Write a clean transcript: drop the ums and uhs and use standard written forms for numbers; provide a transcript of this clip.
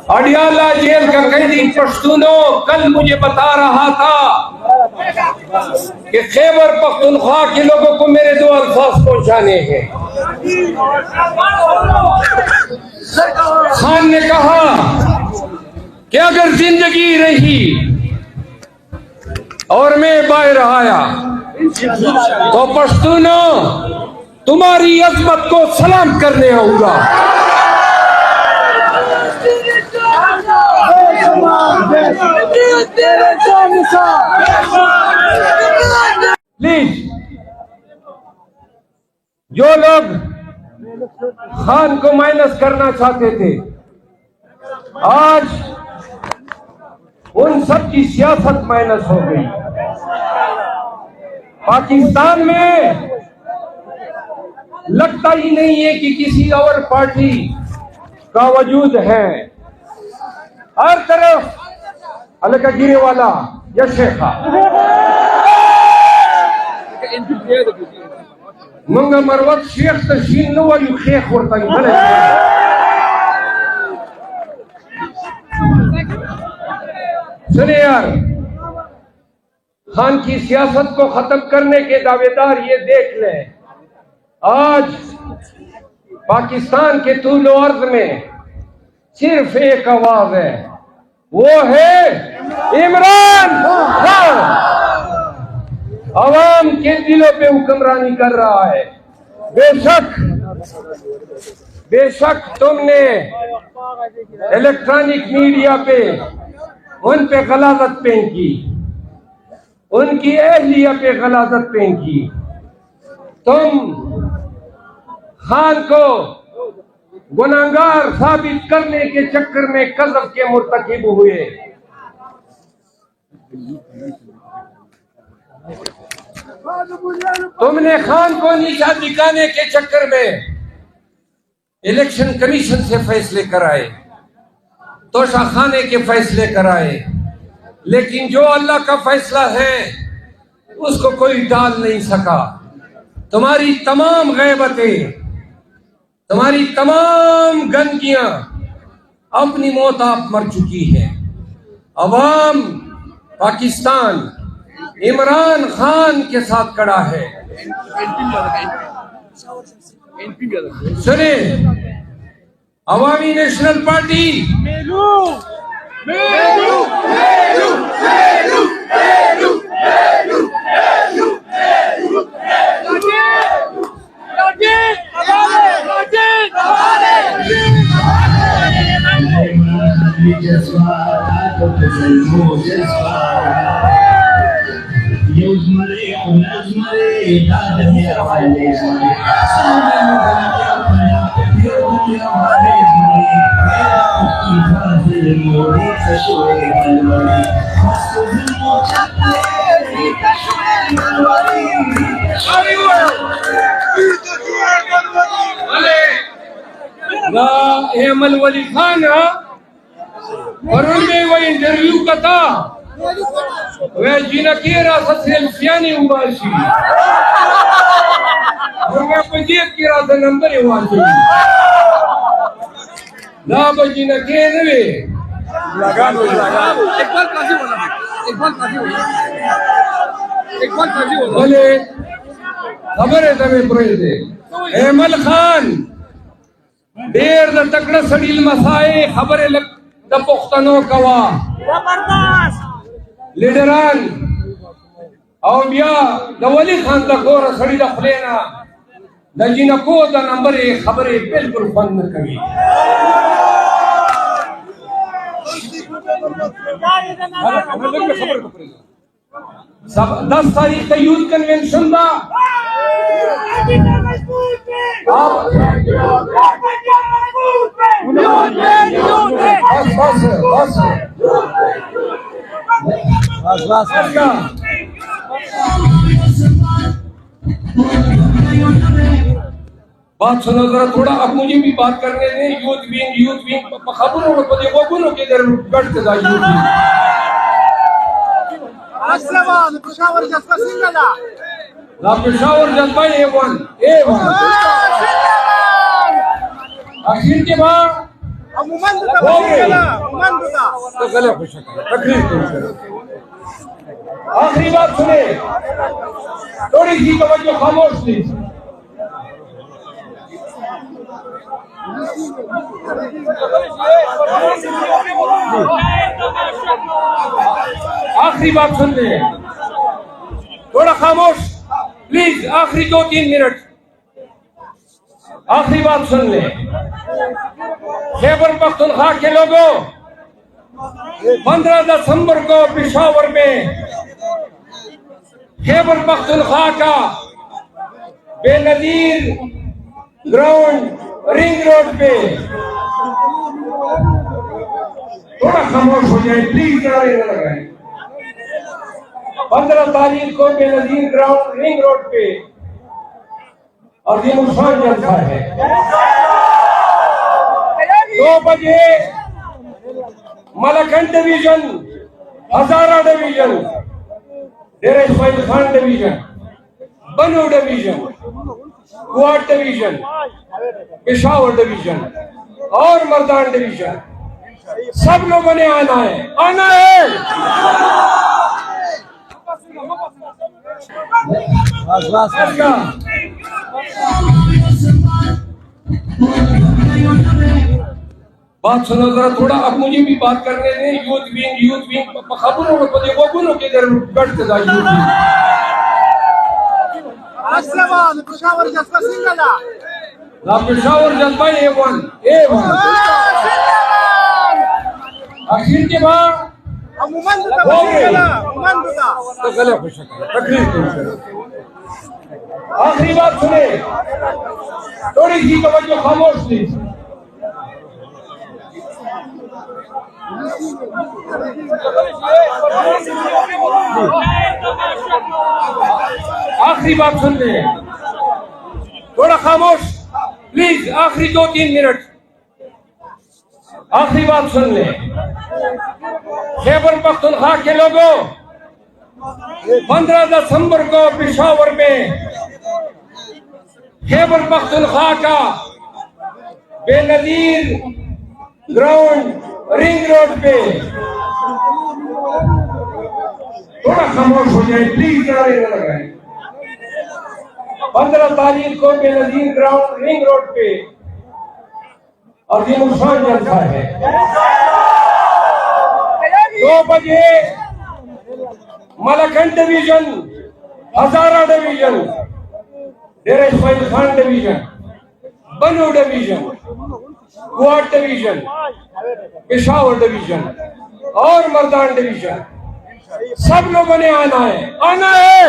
Adiala jail का कैदी पश्तूनों कल मुझे बता रहा था कि खैबर पख्तूनख्वा के लोगों को मेरे दो अल्फाज पहुंचाने हैं। खान ने कहा कि अगर जिंदगी रही और मैं बाहर आया तो पश्तूनों तुम्हारी अजमत को सलाम करने आऊंगा। प्लीज जो लोग खान को माइनस करना चाहते थे, आज उन सब की सियासत माइनस हो गई। पाकिस्तान में लगता ही नहीं है कि किसी और पार्टी का वजूद है। हर तरफ अलका गिरे वाला या शेखा मंगा मरवत शेख तशीन नो वाली शेख होता ही भले। सुनिए यार, खान की सियासत को खत्म करने के दावेदार ये देख लें, आज पाकिस्तान के तूल अर्ज में सिर्फ एक आवाज है, वो है इमरान खान। आवाम के दिलों पे हुक्मरानी कर रहा है। बेशक तुमने इलेक्ट्रॉनिक मीडिया पे उन पे गलाजत फेंकी, उनकी अहलिया पे गलाजत फेंकी। तुम खान को गुनाहगार साबित करने के चक्कर में कज़ब के मुर्तकिब हुए। तुमने खान को नीचा दिखाने के चक्कर में इलेक्शन कमीशन से फैसले कराए, तोशाखाने के फैसले कराए, लेकिन जो अल्लाह का फैसला है उसको कोई टाल नहीं सका। तुम्हारी तमाम गैबतें, तुम्हारी तमाम गंदगियां, अपनी मौत आप मर चुकी है। अवाम पाकिस्तान इमरान खान के साथ खड़ा है। सुने, अवामी नेशनल पार्टी अमल वली खान और उनमें वो इंटरव्यू का था वह जिना के रास्ते से सियानी हुआ सी और वह पंजीयत के रास्ते नंबर हुआ सी ना बजिना के नवे लगा एक बार काजी बोले खबर है तमें प्रोजे अमल खान देर द तकड़ा सड़ील मसाए खबर लग द पुख्तनो कवा जबरदस्त लीडरान औलिया द वली खान द गोर सड़ी द खलेना द जिना को द नंबर खबर बिल्कुल बंद करी। सब 10 तारीख का यूथ कन्वेंशन था। बात सुनो जरा थोड़ा, अब मुझे भी बात करने दें। यूथ विंग खबरों को देखो गुनो के इधर कट के जाइए। पेशावर जज्बा A1 आखिर के बाद तो गले खुश तकरीर करो। आखिरी बात सुने, थोड़ी सी तवज्जो, खामोश थी। आखिरी बात सुन ले, थोड़ा खामोश प्लीज, आखिरी 2-3 मिनट। आखिरी बात सुन ले, खैबर पख्तूनख्वा के लोगों, 15 दिसंबर को पेशावर में खैबर पख्तूनख्वा का बेनजीर ग्राउंड रिंग रोड पे, थोड़ा खामोश हो जाए प्लीज, नारे न लगाएं। 15 तारीख को बेनजीर ग्राउंड रिंग रोड पे अजीमुशान जलसा है। 2 बजे मलकन डिवीजन, हजारा डिवीजन, डेरा इस्माइल खान डिवीजन, बनू division, quad division, Peshawar division और मर्दान डिवीजन, सब लोगों ने आना है, आना है। बात सुनो जरा थोड़ा, अब मुझे भी बात करने दें। यूथ विंग खबरों को देखो, गुनो के इधर गढ़ के दाई यूथ विंग पेशावर जज्बा A1 आखिर के बाद तो गले खुश तकरीर करो। आखिरी बात सुने, थोड़ी सी तवज्जो, खामोश थी। आखिरी बात सुन ले, थोड़ा खामोश प्लीज, आखिरी 2-3 मिनट। आखिरी बात सुन ले, खैबर पख्तूनख्वा के लोगों, 15 दिसंबर को पेशावर में खैबर पख्तूनख्वा का बेनजीर ग्राउंड रिंग रोड पे, थोड़ा खामोश हो जाए प्लीज, नारे न लगाएं। 15 तारीख को बेनजीर ग्राउंड रिंग रोड पे अजीमुशान जलसा है। 2 बजे मलकन डिवीजन, हजारा डिवीजन, डेरा इस्माइल खान डिवीजन, बनू division, quad division, Peshawar division और मर्दान डिवीजन, सब लोगों ने आना है, आना है।